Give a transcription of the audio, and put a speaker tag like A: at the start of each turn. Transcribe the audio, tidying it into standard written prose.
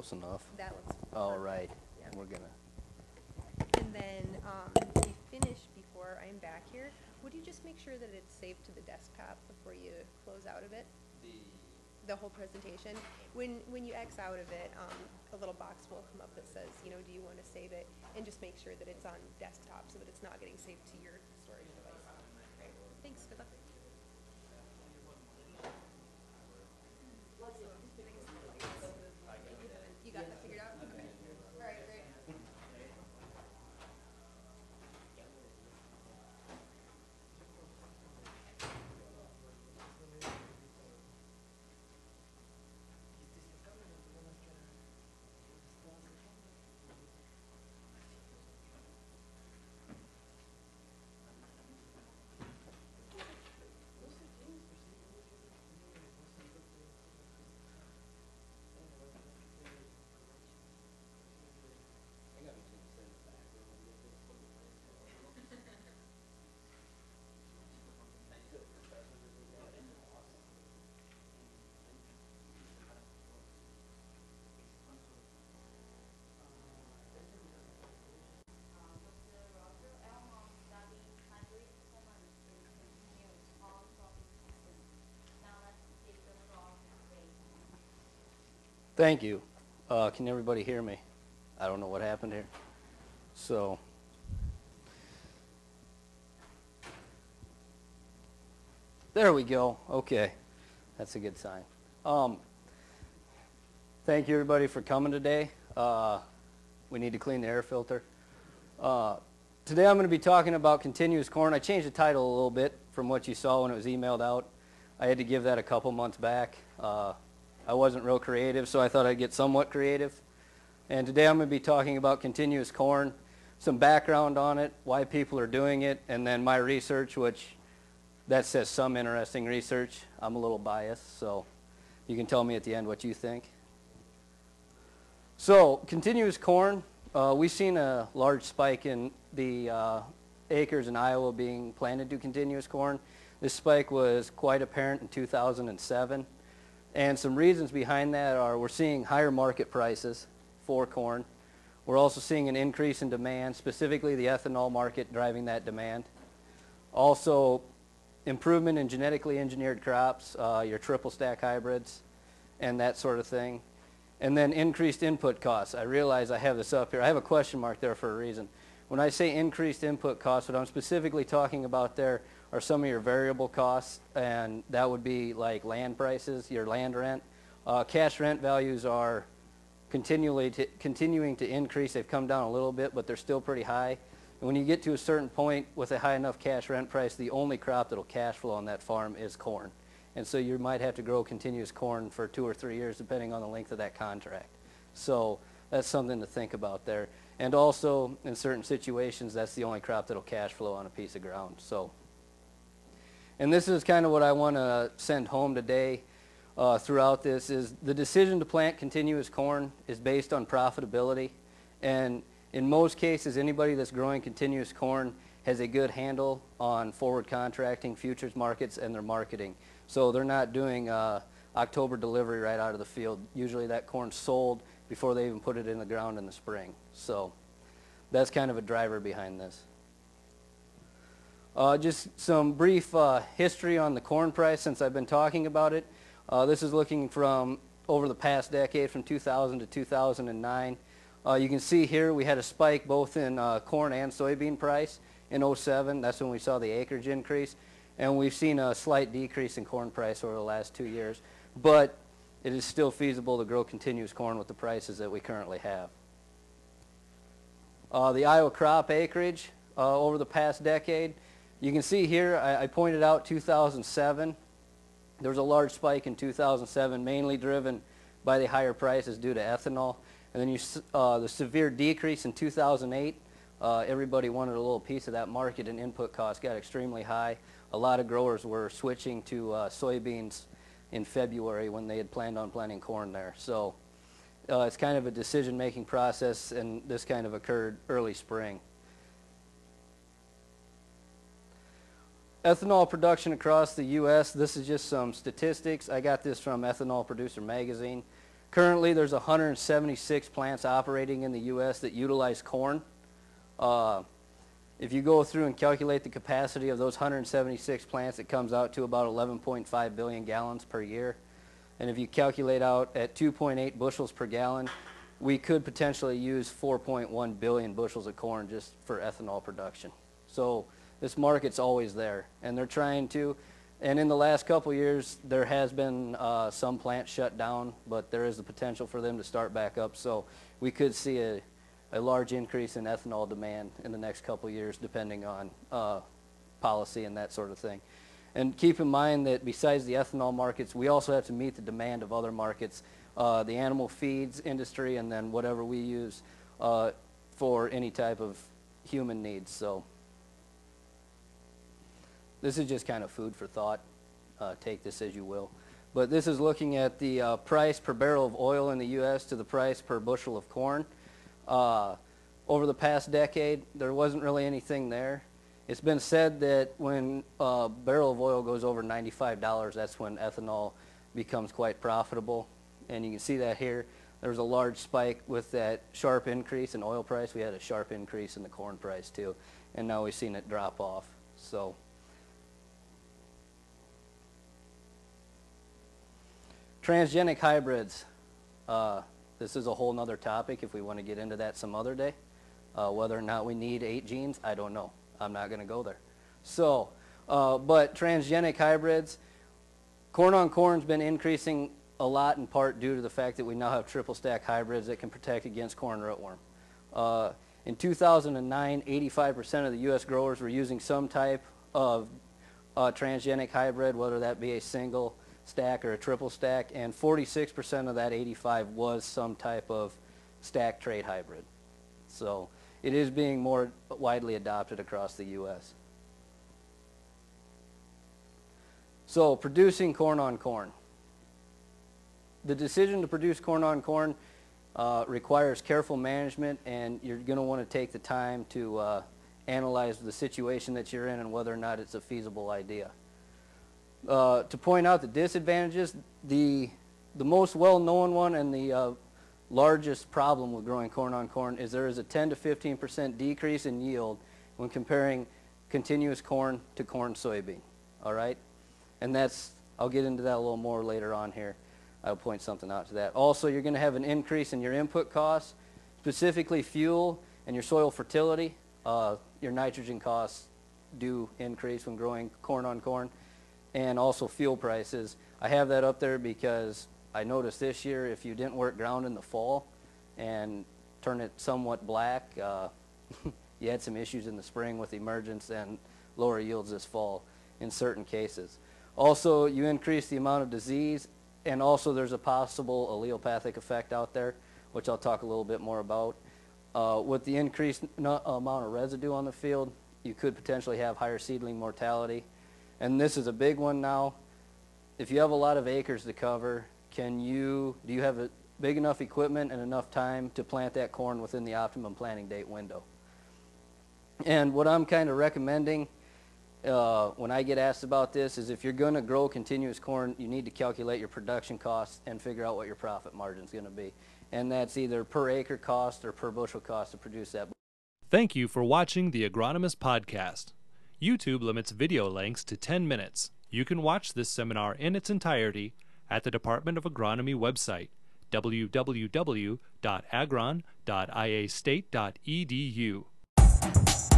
A: close enough.
B: That looks
A: All
B: perfect.
A: right.
B: Yeah.
A: We're gonna.
B: And then, we finish before I'm back here. Would you just make sure that it's saved to the desktop before you close out of it? The whole presentation. When you X out of it, a little box will come up that says, you know, do you want to save it? And just make sure that it's on desktop so that it's not getting saved to your storage device. Great. Thanks. Good luck. You got that figured out? Okay. All right, great.
A: Thank you. Can everybody hear me? I don't know what happened here. So. There we go. Okay. That's a good sign. Thank you everybody for coming today. We need to clean the air filter. Today I'm going to be talking about continuous corn. I changed the title a little bit from what you saw when it was emailed out. I had to give that a couple months back. I wasn't real creative, so I thought I'd get somewhat creative. And today I'm going to be talking about continuous corn, some background on it, why people are doing it, and then my research, which that says some interesting research. I'm a little biased, so you can tell me at the end what you think. So continuous corn, we've seen a large spike in the acres in Iowa being planted to continuous corn. This spike was quite apparent in 2007. And some reasons behind that are we're seeing higher market prices for corn. We're also seeing an increase in demand, specifically the ethanol market driving that demand. Also, improvement in genetically engineered crops, your triple stack hybrids, and that sort of thing. And then increased input costs. I realize I have this up here. I have a question mark there for a reason. When I say increased input costs, what I'm specifically talking about there are some of your variable costs, and that would be like land prices, your land rent. Cash rent values are continuing to increase. They've come down a little bit, but they're still pretty high. And when you get to a certain point with a high enough cash rent price, the only crop that'll cash flow on that farm is corn. And so you might have to grow continuous corn for 2 or 3 years, depending on the length of that contract. So that's something to think about there. And also, in certain situations, that's the only crop that'll cash flow on a piece of ground. So. And this is kind of what I want to send home today throughout this is the decision to plant continuous corn is based on profitability. And in most cases, anybody that's growing continuous corn has a good handle on forward contracting, futures markets, and their marketing. So they're not doing October delivery right out of the field. Usually that corn's sold before they even put it in the ground in the spring. So that's kind of a driver behind this. Just some brief history on the corn price since I've been talking about it. This is looking from over the past decade from 2000 to 2009. You can see here we had a spike both in corn and soybean price in 07. That's when we saw the acreage increase. And we've seen a slight decrease in corn price over the last 2 years. But it is still feasible to grow continuous corn with the prices that we currently have. The Iowa crop acreage over the past decade. You can see here, I pointed out 2007. There was a large spike in 2007, mainly driven by the higher prices due to ethanol. And then the severe decrease in 2008. Everybody wanted a little piece of that market, and input costs got extremely high. A lot of growers were switching to soybeans in February when they had planned on planting corn there. So it's kind of a decision-making process, and this kind of occurred early spring. Ethanol production across the U.S., this is just some statistics. I got this from Ethanol Producer magazine. Currently, there's 176 plants operating in the U.S. that utilize corn. If you go through and calculate the capacity of those 176 plants, it comes out to about 11.5 billion gallons per year. And if you calculate out at 2.8 bushels per gallon, we could potentially use 4.1 billion bushels of corn just for ethanol production. So this market's always there, and they're trying to. And in the last couple years, there has been some plants shut down, but there is the potential for them to start back up. So we could see a large increase in ethanol demand in the next couple years, depending on policy and that sort of thing. And keep in mind that besides the ethanol markets, we also have to meet the demand of other markets, the animal feeds industry, and then whatever we use for any type of human needs. So this is just kind of food for thought. Take this as you will. But this is looking at the price per barrel of oil in the U.S. to the price per bushel of corn. Over the past decade, there wasn't really anything there. It's been said that when a barrel of oil goes over $95, that's when ethanol becomes quite profitable. And you can see that here. There was a large spike with that sharp increase in oil price. We had a sharp increase in the corn price too. And now we've seen it drop off. So transgenic hybrids. This is a whole nother topic if we want to get into that some other day. Whether or not we need 8 genes, I don't know. I'm not going to go there. So, but transgenic hybrids, corn on corn's been increasing a lot in part due to the fact that we now have triple stack hybrids that can protect against corn rootworm. In 2009, 85% of the U.S. growers were using some type of transgenic hybrid, whether that be a single stack or a triple stack, and 46% of that 85 was some type of stack trait hybrid. So it is being more widely adopted across the U.S. So producing corn on corn. The decision to produce corn on corn requires careful management, and you're going to want to take the time to analyze the situation that you're in and whether or not it's a feasible idea. To point out the disadvantages, the most well-known one and the largest problem with growing corn on corn is there is a 10 to 15% decrease in yield when comparing continuous corn to corn soybean. All right? And that's, I'll get into that a little more later on here. I'll point something out to that. Also, you're going to have an increase in your input costs, specifically fuel and your soil fertility. Your nitrogen costs do increase when growing corn on corn, and also fuel prices. I have that up there because I noticed this year if you didn't work ground in the fall and turn it somewhat black, you had some issues in the spring with emergence and lower yields this fall in certain cases. Also, you increase the amount of disease, and also there's a possible allelopathic effect out there, which I'll talk a little bit more about. With the increased amount of residue on the field, you could potentially have higher seedling mortality. And this is a big one now. If you have a lot of acres to cover, do you have a big enough equipment and enough time to plant that corn within the optimum planting date window? And what I'm kind of recommending when I get asked about this is if you're going to grow continuous corn, you need to calculate your production costs and figure out what your profit margin is going to be. And that's either per acre cost or per bushel cost to produce that.
C: Thank you for watching the Agronomist Podcast. YouTube limits video lengths to 10 minutes. You can watch this seminar in its entirety at the Department of Agronomy website, www.agron.iastate.edu.